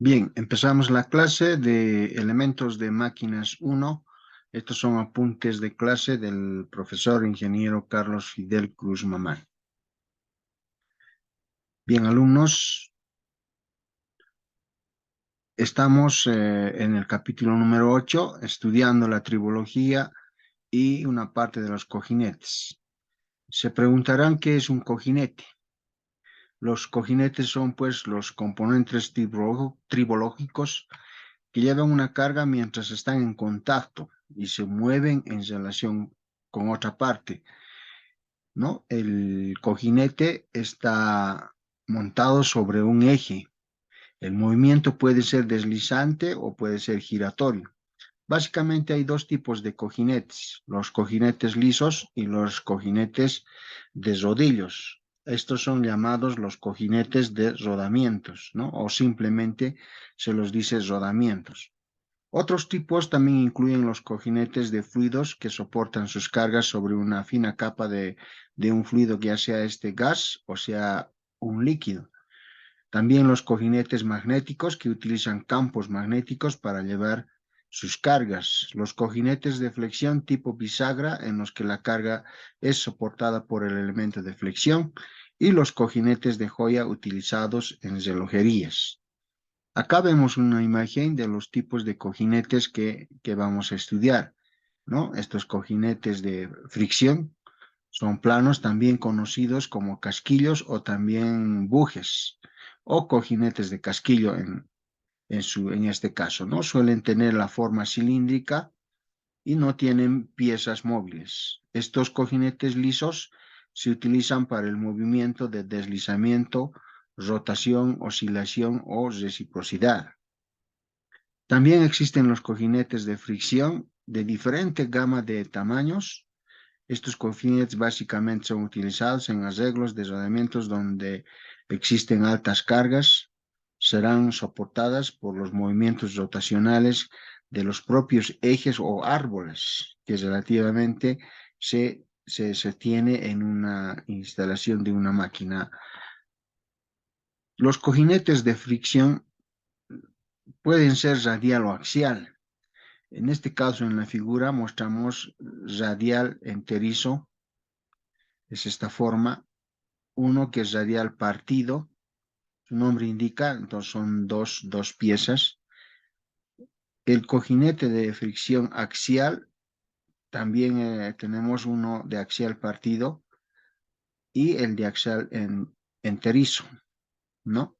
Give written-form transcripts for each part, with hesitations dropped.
Bien, empezamos la clase de elementos de máquinas 1. Estos son apuntes de clase del profesor ingeniero Carlos Fidel Cruz Mamán. Bien, alumnos, estamos en el capítulo número 8, estudiando la tribología y una parte de los cojinetes. Se preguntarán qué es un cojinete. Los cojinetes son pues los componentes tribológicos que llevan una carga mientras están en contacto y se mueven en relación con otra parte, ¿no? El cojinete está montado sobre un eje. El movimiento puede ser deslizante o puede ser giratorio. Básicamente hay dos tipos de cojinetes, los cojinetes lisos y los cojinetes de rodillos. Estos son llamados los cojinetes de rodamientos, ¿no? O simplemente se los dice rodamientos. Otros tipos también incluyen los cojinetes de fluidos que soportan sus cargas sobre una fina capa de un fluido, ya sea este gas o sea un líquido. También los cojinetes magnéticos que utilizan campos magnéticos para llevar sus cargas. Los cojinetes de flexión tipo bisagra en los que la carga es soportada por el elemento de flexión. Y los cojinetes de joya utilizados en relojerías. Acá vemos una imagen de los tipos de cojinetes que vamos a estudiar, ¿no? Estos cojinetes de fricción son planos también conocidos como casquillos o también bujes o cojinetes de casquillo en este caso, ¿no? Suelen tener la forma cilíndrica y no tienen piezas móviles. Estos cojinetes lisos se utilizan para el movimiento de deslizamiento, rotación, oscilación o reciprocidad. También existen los cojinetes de fricción de diferente gama de tamaños. Estos cojinetes básicamente son utilizados en arreglos de rodamientos donde existen altas cargas. Serán soportadas por los movimientos rotacionales de los propios ejes o árboles que relativamente se tiene en una instalación de una máquina. Los cojinetes de fricción pueden ser radial o axial. En este caso, en la figura, mostramos radial enterizo, es esta forma, uno que es radial partido, su nombre indica, entonces son dos piezas. El cojinete de fricción axial, también tenemos uno de axial partido y el de axial enterizo, ¿no?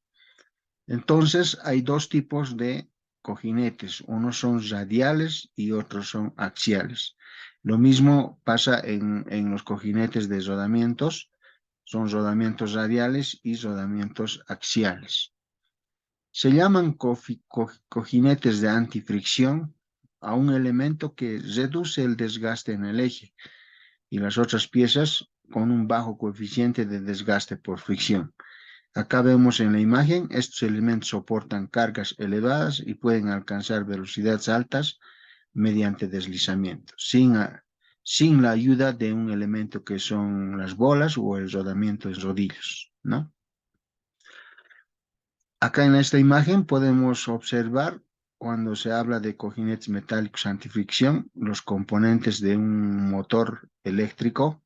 Entonces, hay dos tipos de cojinetes, unos son radiales y otros son axiales. Lo mismo pasa en los cojinetes de rodamientos, son rodamientos radiales y rodamientos axiales. Se llaman cojinetes de antifricción a un elemento que reduce el desgaste en el eje y las otras piezas con un bajo coeficiente de desgaste por fricción. Acá vemos en la imagen, estos elementos soportan cargas elevadas y pueden alcanzar velocidades altas mediante deslizamiento, sin la ayuda de un elemento que son las bolas o el rodamiento de rodillos, ¿no? Acá en esta imagen podemos observar cuando se habla de cojinetes metálicos antifricción, los componentes de un motor eléctrico,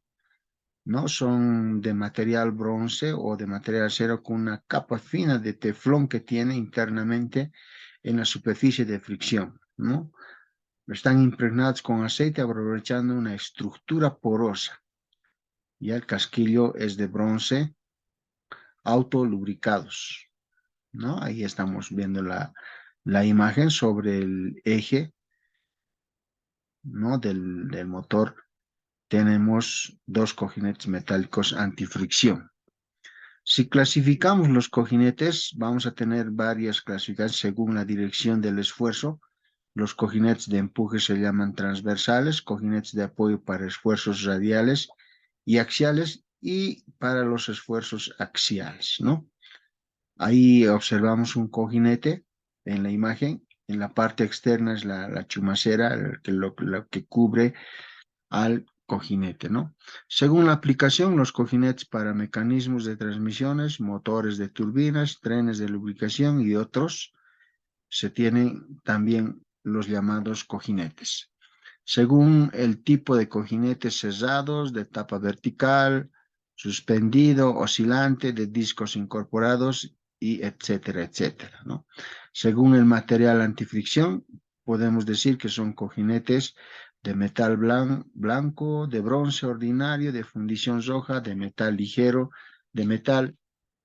¿no? Son de material bronce o de material acero con una capa fina de teflón que tiene internamente en la superficie de fricción, ¿no? Están impregnados con aceite aprovechando una estructura porosa. Y el casquillo es de bronce autolubricados, ¿no? Ahí estamos viendo la imagen sobre el eje, ¿no? del motor. Tenemos dos cojinetes metálicos antifricción. Si clasificamos los cojinetes, vamos a tener varias clasificaciones según la dirección del esfuerzo. Los cojinetes de empuje se llaman transversales, cojinetes de apoyo para esfuerzos radiales y axiales y para los esfuerzos axiales, ¿no? Ahí observamos un cojinete en la imagen. En la parte externa es la chumacera, lo que cubre al cojinete, ¿no? Según la aplicación, los cojinetes para mecanismos de transmisiones, motores de turbinas, trenes de lubricación y otros se tienen también los llamados cojinetes. Según el tipo de cojinetes cerrados, de tapa vertical, suspendido, oscilante, de discos incorporados, y etcétera, etcétera, ¿no? Según el material antifricción, podemos decir que son cojinetes de metal blanco, de bronce ordinario, de fundición roja, de metal ligero, de metal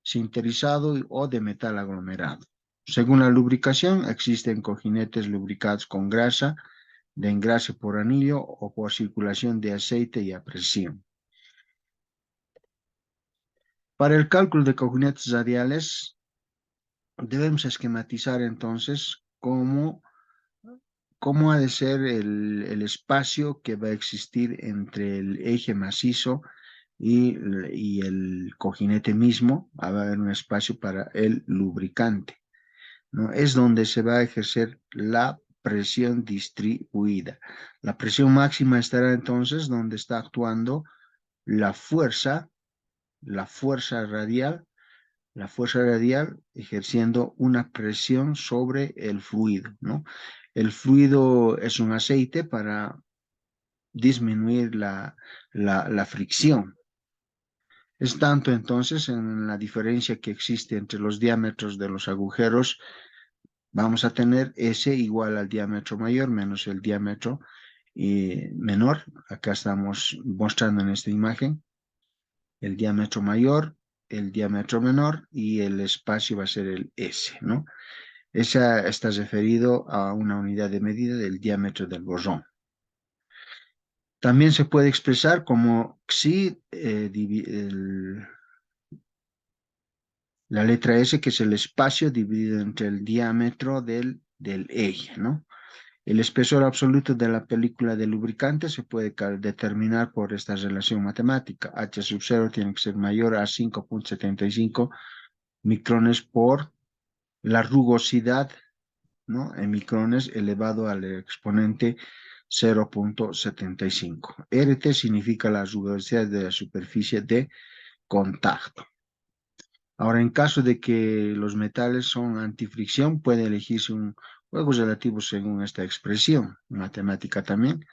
sinterizado o de metal aglomerado. Según la lubricación, existen cojinetes lubricados con grasa, de engrase por anillo o por circulación de aceite y a presión. Para el cálculo de cojinetes radiales, debemos esquematizar entonces cómo ha de ser el espacio que va a existir entre el eje macizo y el cojinete mismo. Va a haber un espacio para el lubricante, ¿no? Es donde se va a ejercer la presión distribuida. La presión máxima estará entonces donde está actuando la fuerza, la fuerza radial, la fuerza radial ejerciendo una presión sobre el fluido, ¿no? El fluido es un aceite para disminuir la fricción. Es tanto entonces en la diferencia que existe entre los diámetros de los agujeros. Vamos a tener S igual al diámetro mayor menos el diámetro menor. Acá estamos mostrando en esta imagen el diámetro mayor, el diámetro menor y el espacio va a ser el S, ¿no? Esa está referido a una unidad de medida del diámetro del bosón. También se puede expresar como xi, la letra S, que es el espacio dividido entre el diámetro del eje, ¿no? El espesor absoluto de la película de lubricante se puede determinar por esta relación matemática. H sub 0 tiene que ser mayor a 5.75 micrones por la rugosidad, ¿no? En micrones elevado al exponente 0.75. RT significa la rugosidad de la superficie de contacto. Ahora, en caso de que los metales son antifricción, puede elegirse un juego relativo según esta expresión, matemática también,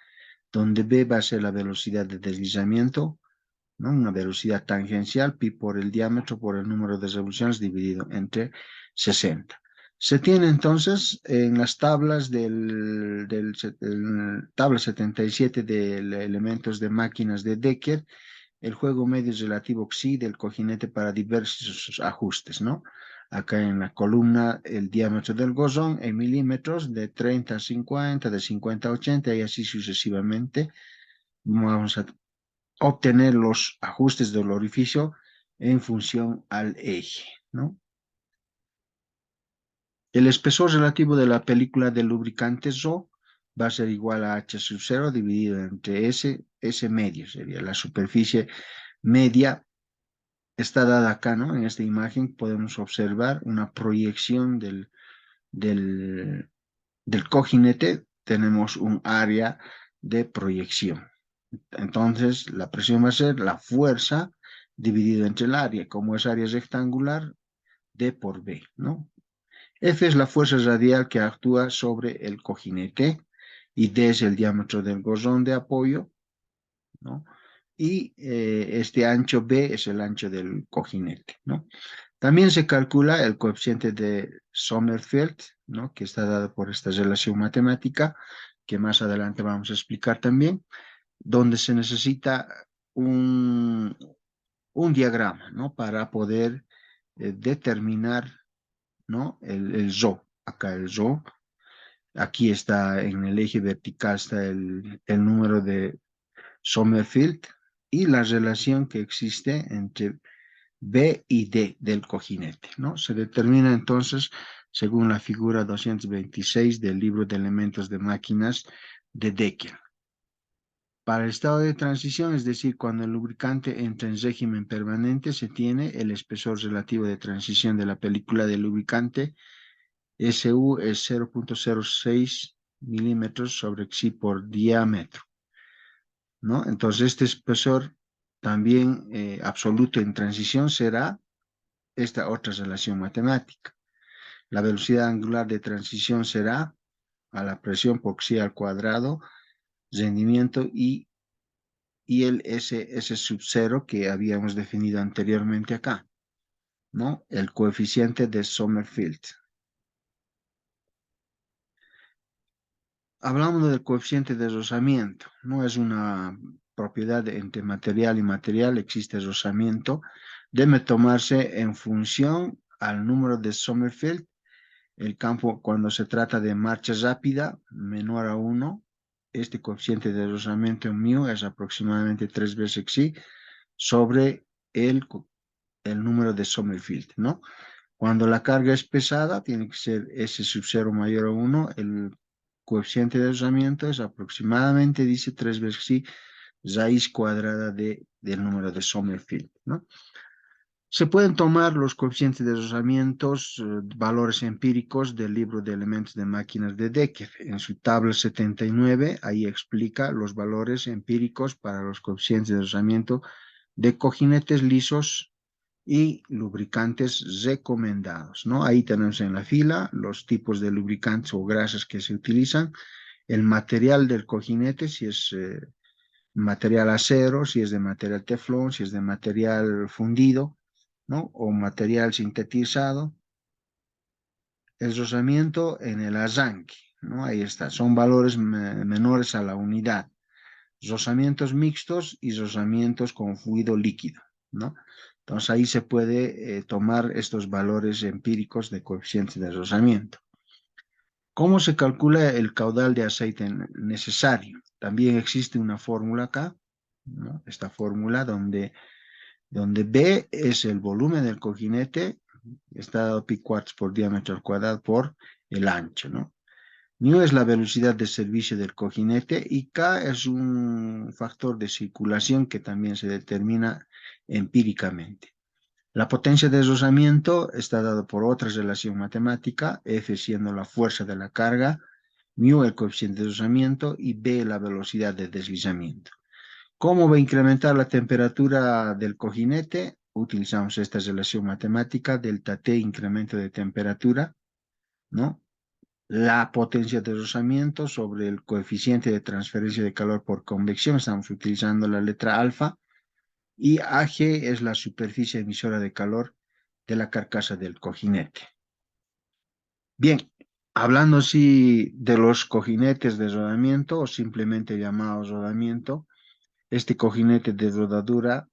donde B va a ser la velocidad de deslizamiento, ¿no? Una velocidad tangencial, pi por el diámetro por el número de revoluciones dividido entre 60. Se tiene entonces en las tablas tabla 77 de elementos de máquinas de Decker, el juego medio es relativo xi del cojinete para diversos ajustes, ¿no? Acá en la columna el diámetro del gozón en milímetros de 30 a 50, de 50 a 80 y así sucesivamente. Vamos a obtener los ajustes del orificio en función al eje, ¿no? El espesor relativo de la película de lubricante Rho va a ser igual a H sub 0 dividido entre S medio, sería la superficie media. Está dada acá, ¿no? En esta imagen podemos observar una proyección del, del cojinete. Tenemos un área de proyección. Entonces, la presión va a ser la fuerza dividida entre el área. Como es área rectangular, D por B, ¿no? F es la fuerza radial que actúa sobre el cojinete y D es el diámetro del gozón de apoyo, ¿no? Y este ancho B es el ancho del cojinete, ¿no? También se calcula el coeficiente de Sommerfeld, ¿no? Que está dado por esta relación matemática, que más adelante vamos a explicar también, donde se necesita un, un diagrama, ¿no? Para poder determinar, ¿no? El Rho. Acá el Rho. Aquí está en el eje vertical está el número de Sommerfeld y la relación que existe entre B y D del cojinete, ¿no? Se determina entonces según la figura 226 del libro de elementos de máquinas de Decker. Para el estado de transición, es decir, cuando el lubricante entra en régimen permanente, se tiene el espesor relativo de transición de la película del lubricante. SU es 0.06 milímetros sobre xi por diámetro, ¿no? Entonces, este espesor también absoluto en transición será esta otra relación matemática. La velocidad angular de transición será a la presión por psi al cuadrado, rendimiento y el S sub 0 que habíamos definido anteriormente acá, ¿no? El coeficiente de Sommerfeld. Hablamos del coeficiente de rozamiento, no es una propiedad entre material y material, existe rozamiento, debe tomarse en función al número de Sommerfeld. El campo, cuando se trata de marcha rápida, menor a 1, este coeficiente de rozamiento en mu es aproximadamente 3 veces xi sobre el número de Sommerfeld, ¿no? Cuando la carga es pesada, tiene que ser S sub 0 mayor a 1, el coeficiente de rozamiento es aproximadamente, dice, 3 veces xi, raíz cuadrada del número de Sommerfeld, ¿no? Se pueden tomar los coeficientes de rozamientos, valores empíricos del libro de elementos de máquinas de Decker. En su tabla 79, ahí explica los valores empíricos para los coeficientes de rozamiento de cojinetes lisos y lubricantes recomendados, ¿no? Ahí tenemos en la fila los tipos de lubricantes o grasas que se utilizan, el material del cojinete, si es material acero, si es de material teflón, si es de material fundido, ¿no? O material sintetizado. El rozamiento en el arranque, ¿no? Ahí está, son valores menores a la unidad. Rozamientos mixtos y rozamientos con fluido líquido, ¿no? Entonces ahí se puede tomar estos valores empíricos de coeficientes de rozamiento. ¿Cómo se calcula el caudal de aceite necesario? También existe una fórmula acá, ¿no? Esta fórmula donde B es el volumen del cojinete, está dado pi quarts por diámetro al cuadrado por el ancho, ¿no? Mu es la velocidad de servicio del cojinete y K es un factor de circulación que también se determina empíricamente. La potencia de rozamiento está dada por otra relación matemática, F siendo la fuerza de la carga, mu el coeficiente de rozamiento y B la velocidad de deslizamiento. ¿Cómo va a incrementar la temperatura del cojinete? Utilizamos esta relación matemática, delta T incremento de temperatura, ¿no? La potencia de rozamiento sobre el coeficiente de transferencia de calor por convección, estamos utilizando la letra alfa, y AG es la superficie emisora de calor de la carcasa del cojinete. Bien, hablando así de los cojinetes de rodamiento o simplemente llamados rodamiento, este cojinete de rodadura,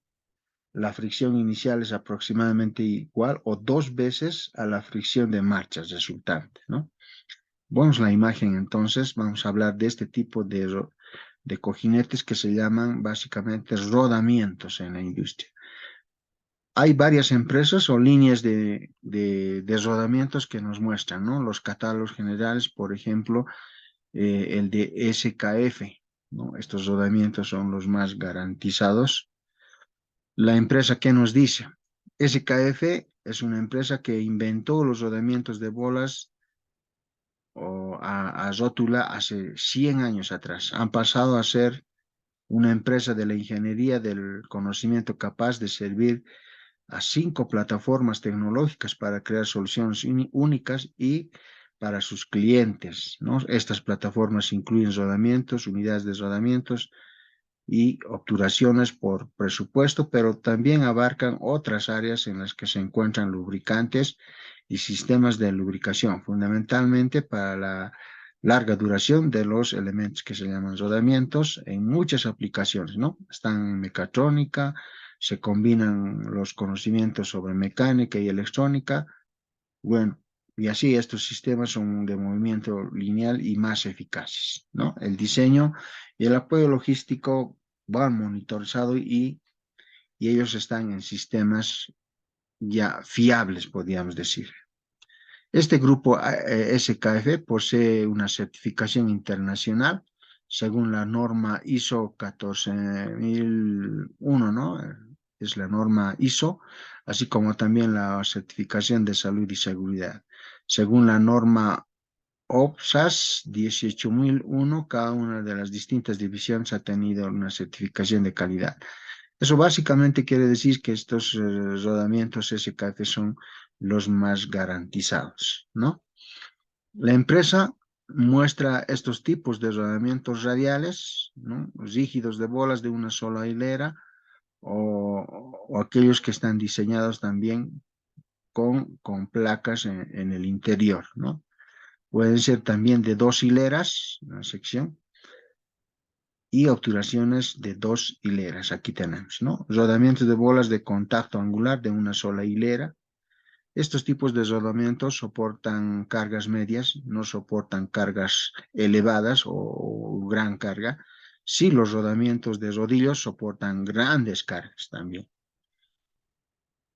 la fricción inicial es aproximadamente igual o 2 veces a la fricción de marcha resultante, ¿no? Vemos la imagen entonces, vamos a hablar de este tipo de cojinetes que se llaman básicamente rodamientos en la industria. Hay varias empresas o líneas de rodamientos que nos muestran, ¿no? Los catálogos generales, por ejemplo, el de SKF, ¿no? Estos rodamientos son los más garantizados. La empresa, ¿qué nos dice? SKF es una empresa que inventó los rodamientos de bolas a rótula hace 100 años atrás. Han pasado a ser una empresa de la ingeniería del conocimiento capaz de servir a 5 plataformas tecnológicas para crear soluciones únicas y para sus clientes, ¿no? Estas plataformas incluyen rodamientos, unidades de rodamientos y obturaciones por presupuesto, pero también abarcan otras áreas en las que se encuentran lubricantes y sistemas de lubricación, fundamentalmente para la larga duración de los elementos que se llaman rodamientos en muchas aplicaciones, ¿no? Están en mecatrónica, se combinan los conocimientos sobre mecánica y electrónica, bueno, y así estos sistemas son de movimiento lineal y más eficaces, ¿no? El diseño y el apoyo logístico van monitorizados y ellos están en sistemas ya fiables, podríamos decir. Este grupo SKF posee una certificación internacional según la norma ISO 14001, ¿no? Es la norma ISO, así como también la certificación de salud y seguridad. Según la norma OPSAS 18001, cada una de las distintas divisiones ha tenido una certificación de calidad. Eso básicamente quiere decir que estos rodamientos SKF son los más garantizados, ¿no? La empresa muestra estos tipos de rodamientos radiales, ¿no? Rígidos de bolas de una sola hilera o aquellos que están diseñados también con placas en el interior, ¿no? Pueden ser también de dos hileras, una sección, y obturaciones de dos hileras. Aquí tenemos, ¿no? Rodamientos de bolas de contacto angular de una sola hilera. Estos tipos de rodamientos soportan cargas medias, no soportan cargas elevadas o gran carga. Sí, los rodamientos de rodillos soportan grandes cargas también.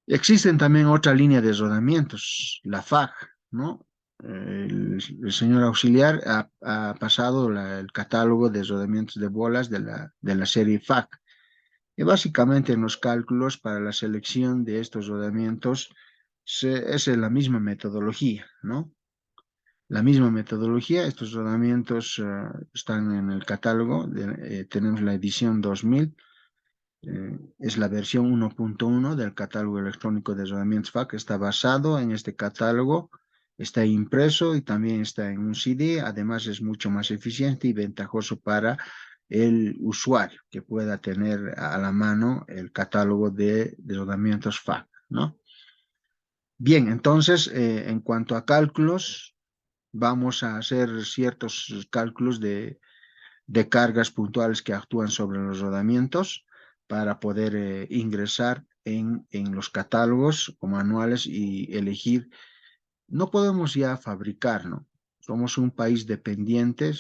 Existen también otra línea de rodamientos, la FAG, ¿no? El señor auxiliar ha pasado el catálogo de rodamientos de bolas de la serie FAG. Y básicamente en los cálculos para la selección de estos rodamientos es la misma metodología, ¿no? La misma metodología, estos rodamientos están en el catálogo, tenemos la edición 2000, es la versión 1.1 del catálogo electrónico de rodamientos FAC, está basado en este catálogo, está impreso y también está en un CD, además es mucho más eficiente y ventajoso para el usuario que pueda tener a la mano el catálogo de rodamientos FAC, ¿no? Bien, entonces, en cuanto a cálculos, vamos a hacer ciertos cálculos de cargas puntuales que actúan sobre los rodamientos para poder ingresar en los catálogos o manuales y elegir. No podemos ya fabricar, ¿no? Somos un país dependiente,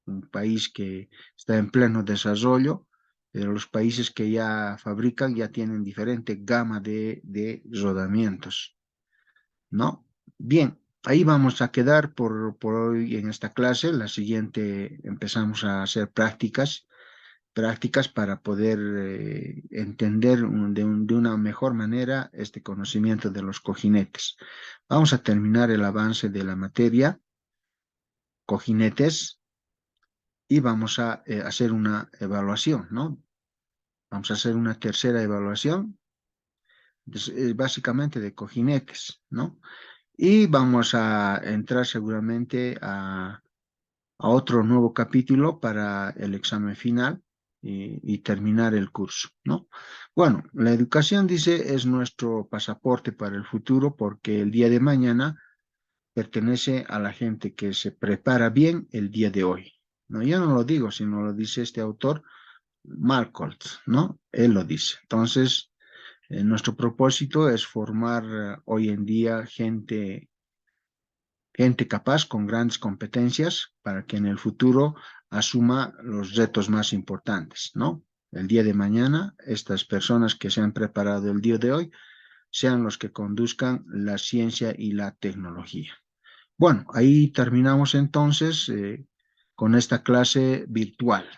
un país que está en pleno desarrollo, pero los países que ya fabrican ya tienen diferente gama de rodamientos, ¿no? Bien, ahí vamos a quedar por hoy en esta clase. La siguiente empezamos a hacer prácticas para poder entender de una mejor manera este conocimiento de los cojinetes. Vamos a terminar el avance de la materia, cojinetes, y vamos a hacer una evaluación, ¿no? Vamos a hacer una tercera evaluación, básicamente de cojinetes, ¿no? Y vamos a entrar seguramente a otro nuevo capítulo para el examen final y terminar el curso, ¿no? Bueno, la educación, dice, es nuestro pasaporte para el futuro porque el día de mañana pertenece a la gente que se prepara bien el día de hoy, ¿no? Yo no lo digo, sino lo dice este autor, Malcolm, ¿no? Él lo dice. Entonces, nuestro propósito es formar hoy en día gente capaz con grandes competencias para que en el futuro asuma los retos más importantes, ¿no? El día de mañana, estas personas que se han preparado el día de hoy sean los que conduzcan la ciencia y la tecnología. Bueno, ahí terminamos entonces con esta clase virtual.